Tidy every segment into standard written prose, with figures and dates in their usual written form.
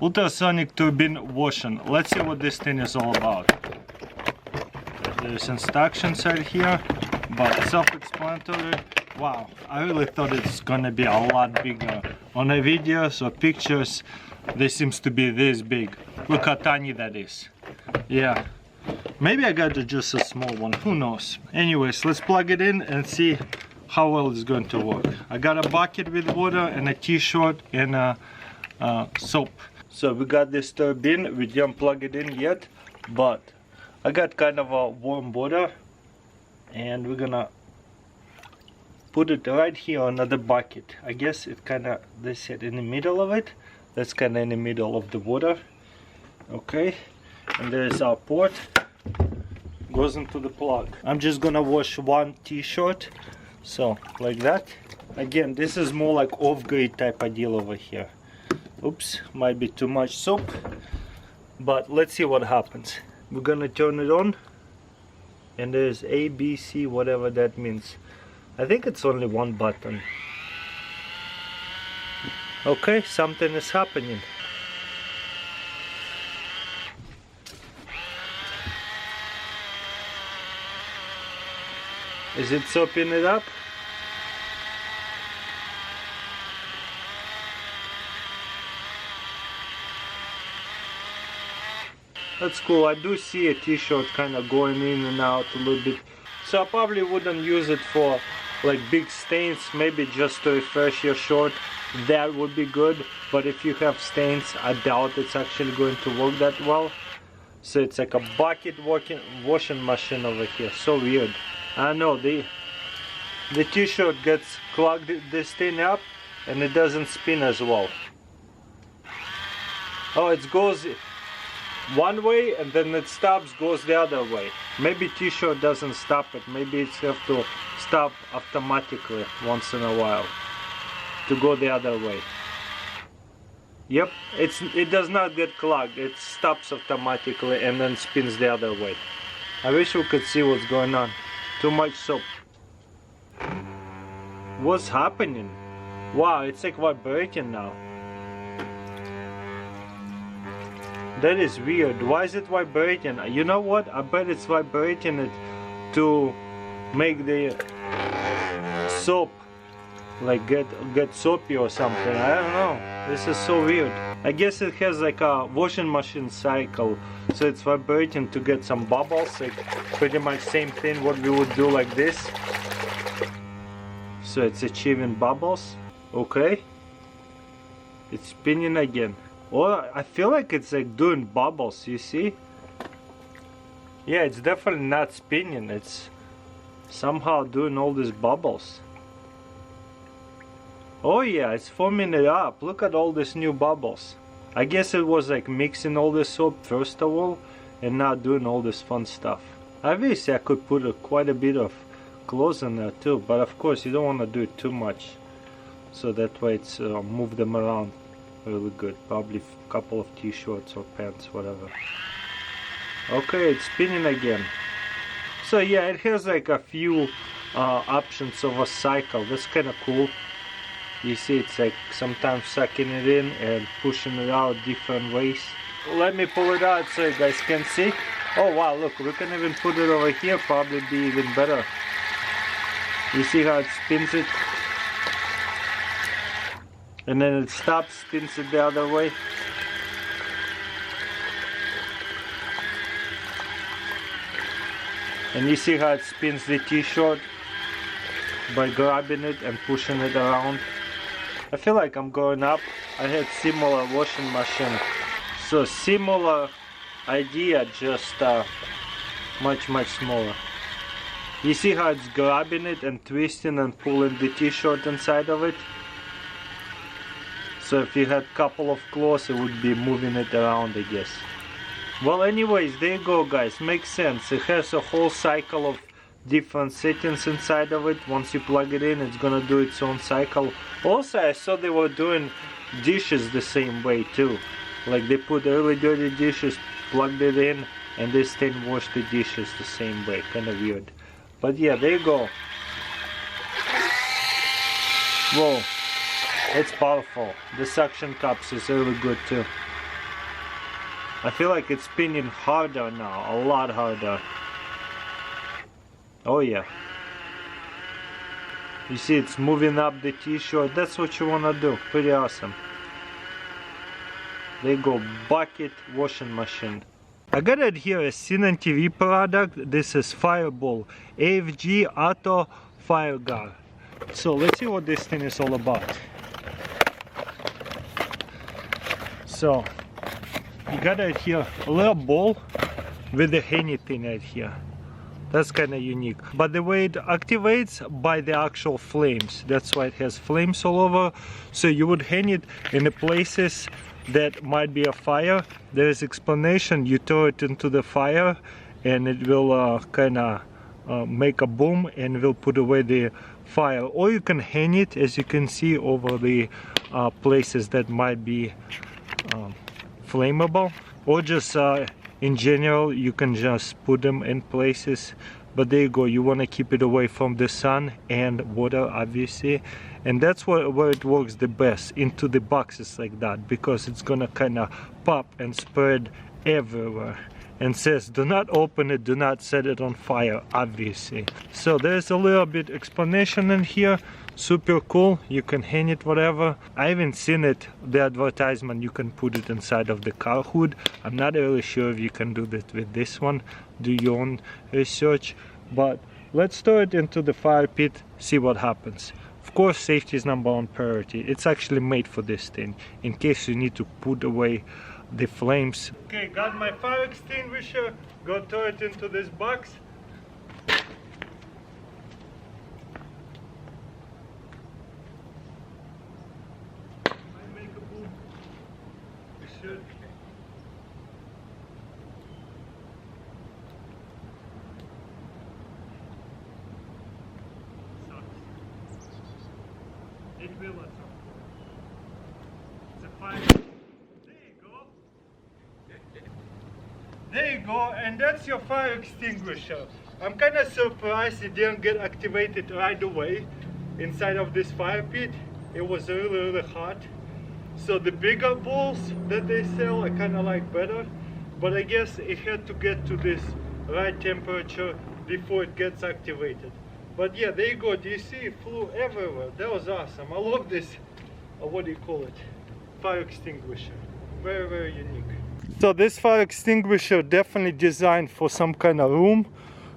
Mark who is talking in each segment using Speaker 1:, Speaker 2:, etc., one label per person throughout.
Speaker 1: Ultrasonic turbine washing. Let's see what this thing is all about. There's instructions right here, but self-explanatory. Wow, I really thought it's gonna be a lot bigger. On the videos or pictures, they seems to be this big. Look how tiny that is. Yeah, maybe I got just a small one, who knows. Anyways, let's plug it in and see how well it's going to work. I got a bucket with water and a t-shirt and a soap. So we got this turbine, we didn't plug it in yet, but I got kind of a warm water and we're gonna put it right here on another bucket. I guess it kinda, they said in the middle of it. That's kinda in the middle of the water. Okay, and there's our port, goes into the plug. I'm just gonna wash one t-shirt, so like that. Again, this is more like off-grid type of deal over here. Oops, might be too much soap, but let's see what happens. We're gonna turn it on, and there's A, B, C, whatever that means. I think it's only one button. Okay, something is happening. Is it soaping it up? That's cool. I do see a t-shirt kind of going in and out a little bit. So I probably wouldn't use it for like big stains, maybe just to refresh your shirt. That would be good. But if you have stains, I doubt it's actually going to work that well. So it's like a bucket washing machine over here. So weird. I know the t-shirt gets clogged this thing up and it doesn't spin as well. Oh, it goes one way and then it stops, goes the other way. Maybe t-shirt doesn't stop it. Maybe it's have to stop automatically once in a while to go the other way. Yep, it does not get clogged. It stops automatically and then spins the other way. I wish we could see what's going on. Too much soap. What's happening? Wow, it's like vibrating now. That is weird. Why is it vibrating? You know what? I bet it's vibrating it to make the soap like get soapy or something. I don't know. This is so weird. I guess it has like a washing machine cycle, so it's vibrating to get some bubbles. Like pretty much same thing what we would do like this. So it's achieving bubbles. Okay. It's spinning again. Well, I feel like it's like doing bubbles, you see? Yeah, it's definitely not spinning. It's somehow doing all these bubbles. Oh yeah, it's foaming it up. Look at all these new bubbles. I guess it was like mixing all the soap first of all and now doing all this fun stuff. Obviously I could put quite a bit of clothes in there too, but of course you don't want to do it too much. So that way it's move them around really good. Probably a couple of t-shirts or pants, whatever. Okay, it's spinning again. So yeah, it has like a few options of a cycle. That's kind of cool. You see it's like sometimes sucking it in and pushing it out different ways. Let me pull it out so you guys can see. Oh wow, look, we can even put it over here, probably be even better. You see how it spins it? And then it stops, spins it the other way. And you see how it spins the t-shirt by grabbing it and pushing it around. I feel like I'm going up. I had similar washing machine. So similar idea, just much smaller. You see how it's grabbing it and twisting and pulling the t-shirt inside of it? So if you had a couple of clothes, it would be moving it around, I guess. Well, anyways, there you go, guys. Makes sense. It has a whole cycle of different settings inside of it. Once you plug it in, it's gonna do its own cycle. Also, I saw they were doing dishes the same way too. Like they put really dirty dishes, plugged it in, and this thing washed the dishes the same way. Kind of weird. But yeah, there you go. Whoa. It's powerful. The suction cups is really good too. I feel like it's spinning harder now, a lot harder. Oh yeah. You see it's moving up the t-shirt. That's what you wanna do. Pretty awesome. There you go, bucket washing machine. I got it here, a Sinan TV product. This is Fireball AFG Auto Fire Guard. So let's see what this thing is all about. So you got it here, a little ball with the handy thing right here. That's kind of unique, but the way it activates by the actual flames. That's why it has flames all over. So you would hang it in the places that might be a fire. There is explanation. You throw it into the fire and it will kind of make a boom and will put away the fire. Or you can hang it, as you can see, over the places that might be flammable, or just in general you can just put them in places. But there you go, you want to keep it away from the sun and water, obviously, and that's where it works the best, into the boxes like that, because it's gonna kind of pop and spread everywhere. And says do not open it, do not set it on fire, obviously. So there's a little bit explanation in here. Super cool, you can hang it whatever. I haven't seen it, the advertisement, you can put it inside of the car hood. I'm not really sure if you can do that with this one. Do your own research, but let's throw it into the fire pit, see what happens. Of course, safety is number one priority. It's actually made for this thing, in case you need to put away the flames. Okay, got my fire extinguisher, go throw it into this box. It will at some point. It's a fire. There you go. There you go, and that's your fire extinguisher. I'm kind of surprised it didn't get activated right away inside of this fire pit. It was really hot. So the bigger balls that they sell I kind of like better, but I guess it had to get to this right temperature before it gets activated. But yeah, there you go. Do you see it flew everywhere? That was awesome. I love this, what do you call it? Fire extinguisher. Very unique. So this fire extinguisher definitely designed for some kind of room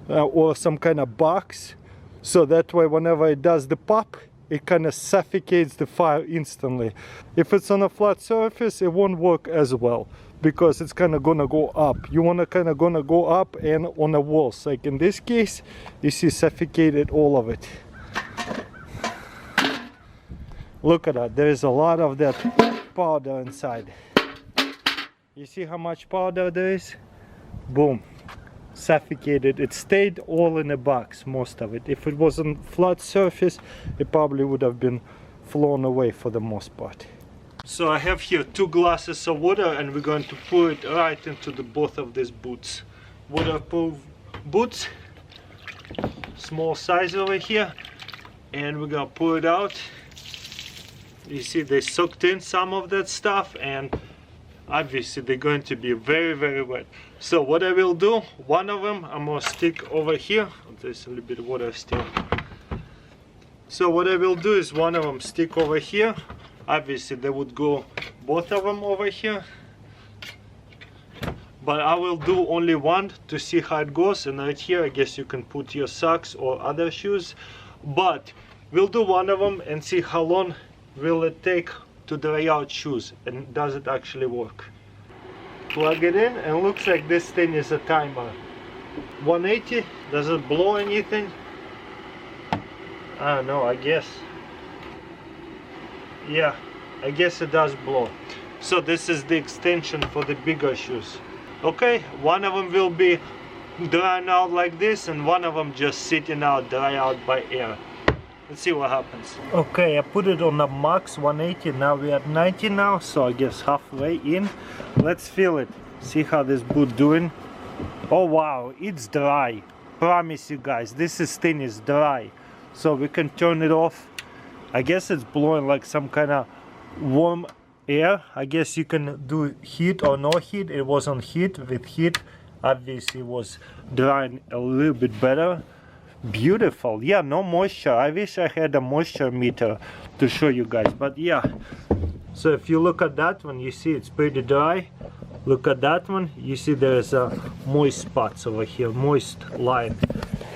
Speaker 1: or some kind of box. So that way whenever it does the pop, it kind of suffocates the fire instantly. If it's on a flat surface, it won't work as well, because it's kind of gonna go up. You want to kind of gonna go up and on the walls. Like in this case, you see suffocated all of it. Look at that, there is a lot of that powder inside. You see how much powder there is? Boom, suffocated. It stayed all in a box, most of it. If it was on flat surface, it probably would have been flown away for the most part. So I have here 2 glasses of water, and we're going to pour it right into the both of these boots. Waterproof boots, small size over here, and we're gonna pour it out. You see they soaked in some of that stuff, and obviously they're going to be very wet. So what I will do, one of them I'm gonna stick over here. There's a little bit of water still. So what I will do is one of them stick over here. Obviously they would go both of them over here, but I will do only one to see how it goes. And right here I guess you can put your socks or other shoes, but we'll do one of them and see how long will it take to dry out shoes, and does it actually work. Plug it in, and looks like this thing is a timer. 180. Does it blow anything? I don't know, I guess. Yeah, I guess it does blow. So this is the extension for the bigger shoes. Okay, one of them will be drying out like this, and one of them just sitting out, dry out by air. Let's see what happens. Okay, I put it on the max 180. Now we're at 90 now, so I guess halfway in. Let's feel it. See how this boot doing. Oh wow, it's dry. Promise you guys, this thing is dry. So we can turn it off. I guess it's blowing like some kind of warm air. I guess you can do heat or no heat. It was on heat. With heat, obviously it was drying a little bit better. Beautiful. Yeah, no moisture. I wish I had a moisture meter to show you guys, but yeah. So if you look at that one, you see it's pretty dry. Look at that one, you see there's moist spots over here, moist line,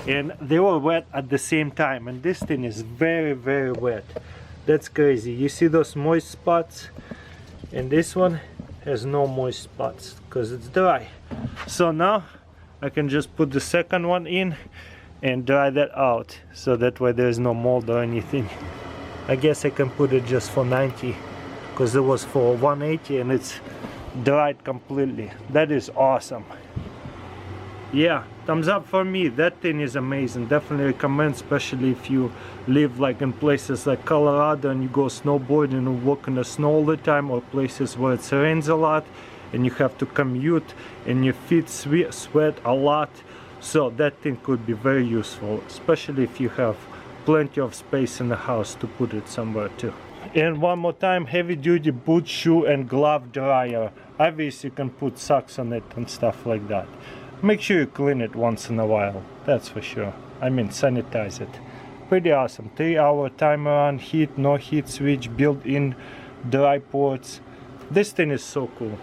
Speaker 1: and they were wet at the same time, and this thing is very, very wet. That's crazy. You see those moist spots, and this one has no moist spots because it's dry. So now I can just put the second one in and dry that out, so that way there's no mold or anything. I guess I can put it just for 90 because it was for 180 and it's dried completely. That is awesome. Yeah, thumbs up for me. That thing is amazing. Definitely recommend, especially if you live like in places like Colorado and you go snowboarding and walk in the snow all the time, or places where it rains a lot and you have to commute and your feet sweat a lot. So that thing could be very useful, especially if you have plenty of space in the house to put it somewhere too. And one more time, heavy duty boot, shoe and glove dryer. Obviously you can put socks on it and stuff like that. Make sure you clean it once in a while, that's for sure. I mean, sanitize it. Pretty awesome. 3-hour timer on, heat, no heat switch, built-in dry ports. This thing is so cool.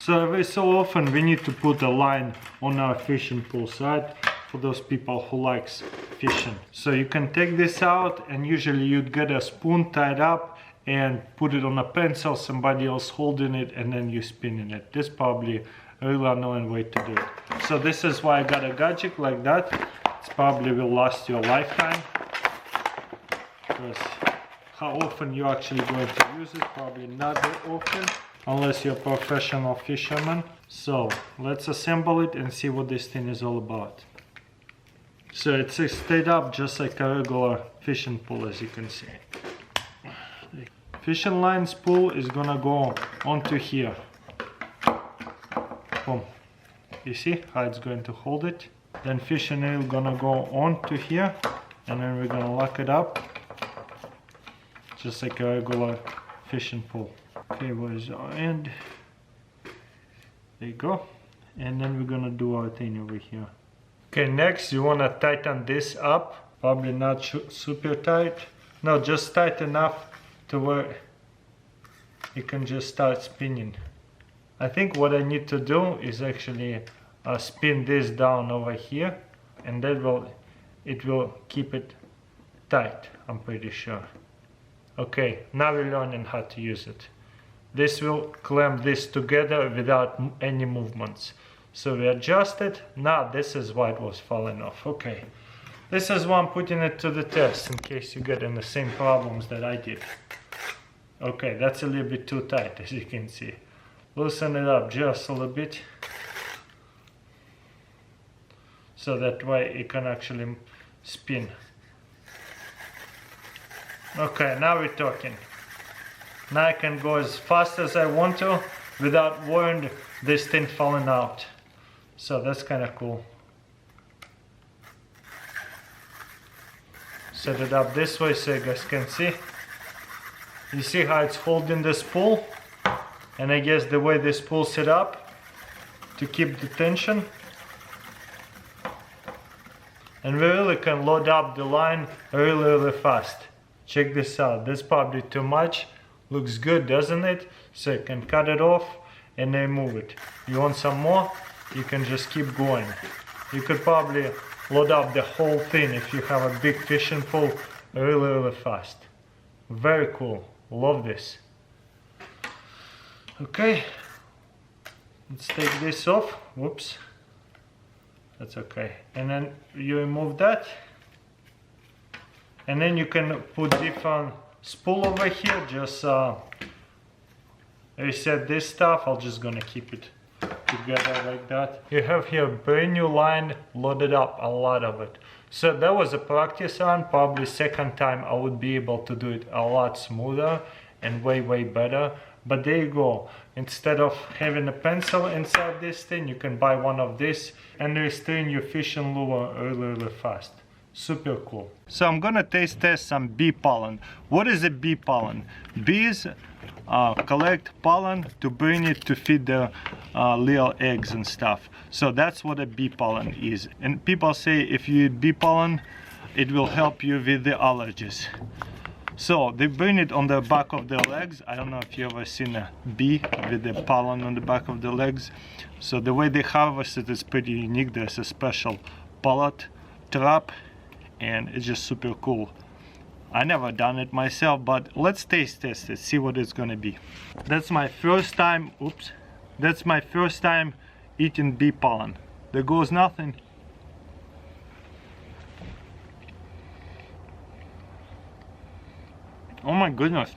Speaker 1: So every so often we need to put a line on our fishing pools, right? For those people who likes fishing. So you can take this out, and usually you'd get a spoon tied up and put it on a pencil, somebody else holding it, and then you spinning it. This is probably a really annoying way to do it. So this is why I got a gadget like that. It probably will last you a lifetime. Because how often you're actually going to use it? Probably not that often, unless you're a professional fisherman. So let's assemble it and see what this thing is all about. So it's stayed up just like a regular fishing pole, as you can see. The fishing line spool is gonna go onto here. Boom. You see how it's going to hold it? Then fishing reel gonna go onto here, and then we're gonna lock it up. Just like a regular fishing pole. Okay, where's our end? There you go. And then we're gonna do our thing over here. Okay, next you want to tighten this up. Probably not super tight. No, just tight enough to where you can just start spinning. I think what I need to do is actually spin this down over here, and that it will keep it tight, I'm pretty sure. Okay, now we're learning how to use it. This will clamp this together without any movements. So we adjust it. Now this is why it was falling off. Okay, this is why I'm putting it to the test, in case you get in the same problems that I did. Okay, that's a little bit too tight, as you can see. Loosen it up just a little bit, so that way it can actually spin. Okay, now we're talking. Now I can go as fast as I want to without worrying this thing falling out. So that's kind of cool. Set it up this way so you guys can see. You see how it's holding the spool? And I guess the way this spool set up to keep the tension. And we really can load up the line really fast. Check this out. That's probably too much. Looks good, doesn't it? So you can cut it off and then move it. You want some more? You can just keep going. You could probably load up the whole thing if you have a big fishing pole really fast. Very cool. Love this. Okay. Let's take this off. Whoops. That's okay. And then you remove that. And then you can put different spool over here. Just reset this stuff. I'm just gonna keep it together like that. You have here a brand new line loaded up, a lot of it. So that was a practice run. Probably second time I would be able to do it a lot smoother and way better. But there you go. Instead of having a pencil inside this thing, you can buy one of this and restrain your fishing lure really fast. Super cool. So I'm gonna taste test some bee pollen. What is a bee pollen? Bees collect pollen to bring it to feed their little eggs and stuff. So that's what a bee pollen is. And people say if you eat bee pollen, it will help you with the allergies. So they bring it on the back of their legs. I don't know if you ever seen a bee with the pollen on the back of the legs. So the way they harvest it is pretty unique. There's a special pellet trap, and it's just super cool. I never done it myself, but let's taste test it, see what it's gonna be. That's my first time, oops, that's my first time eating bee pollen. There goes nothing. Oh my goodness.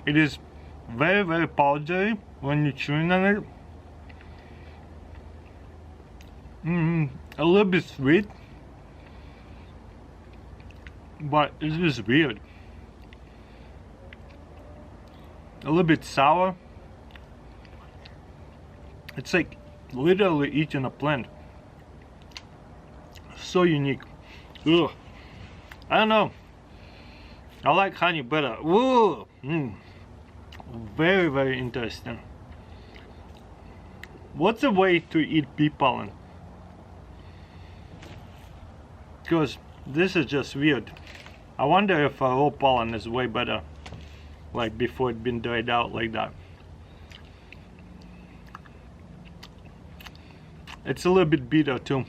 Speaker 1: It is very, very powdery when you're chewing on it. A little bit sweet, but it is weird. A little bit sour. It's like literally eating a plant. So unique. Ugh. I don't know. I like honey better. Ooh. Very, very interesting. What's a way to eat bee pollen? Because this is just weird. I wonder if raw pollen is way better, like before it been dried out like that. It's a little bit bitter too.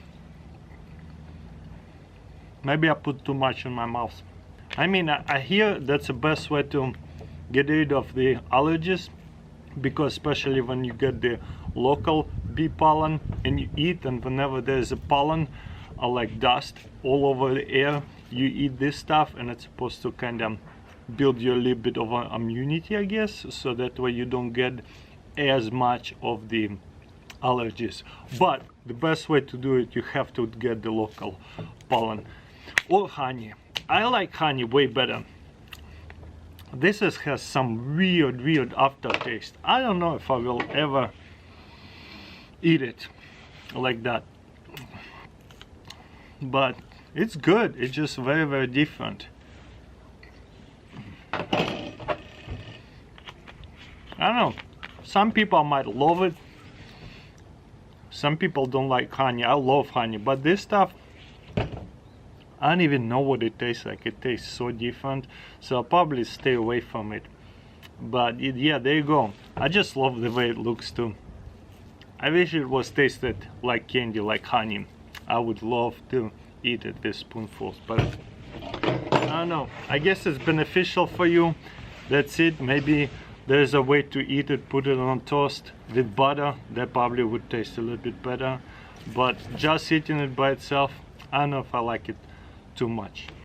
Speaker 1: Maybe I put too much in my mouth. I mean, I hear that's the best way to get rid of the allergies, because especially when you get the local bee pollen and you eat, and whenever there's a pollen or like dust all over the air, you eat this stuff, and it's supposed to kind of build you a little bit of an immunity, I guess, so that way you don't get as much of the allergies. But the best way to do it, you have to get the local pollen or honey. I like honey way better. This has some weird aftertaste. I don't know if I will ever eat it like that, but it's good. It's just very, very different. I don't know, some people might love it, some people don't like honey. I love honey, but this stuff, I don't even know what it tastes like. It tastes so different, so I'll probably stay away from it. But yeah, there you go. I just love the way it looks too. I wish it was tasted like candy, like honey. I would love to eat it with spoonfuls, but I don't know. I guess it's beneficial for you. That's it. Maybe there's a way to eat it, put it on toast with butter. That probably would taste a little bit better. But just eating it by itself, I don't know if I like it too much.